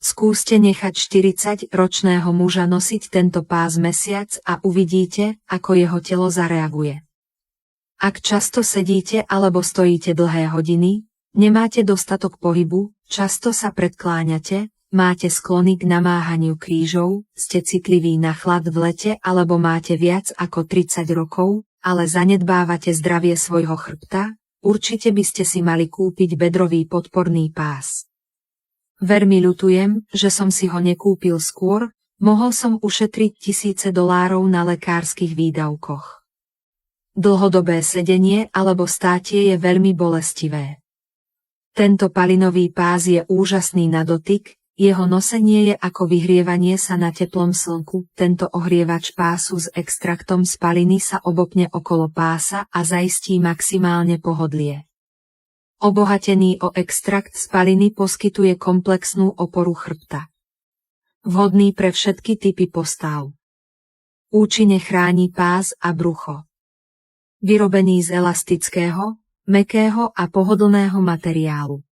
Skúste nechať 40-ročného muža nosiť tento pás mesiac a uvidíte, ako jeho telo zareaguje. Ak často sedíte alebo stojíte dlhé hodiny, nemáte dostatok pohybu, často sa predkláňate, máte sklony k namáhaniu krížov, ste citliví na chlad v lete alebo máte viac ako 30 rokov, ale zanedbávate zdravie svojho chrbta, určite by ste si mali kúpiť bedrový podporný pás. Veľmi ľutujem, že som si ho nekúpil skôr, mohol som ušetriť $1000 na lekárskych výdavkoch. Dlhodobé sedenie alebo státie je veľmi bolestivé. Tento palinový pás je úžasný na dotyk, jeho nosenie je ako vyhrievanie sa na teplom slnku. Tento ohrievač pásu s extraktom z paliny sa obopne okolo pása a zaistí maximálne pohodlie. Obohatený o extrakt z paliny poskytuje komplexnú oporu chrbta. Vhodný pre všetky typy postáv. Účinne chráni pás a brucho. Vyrobený z elastického, mäkkého a pohodlného materiálu.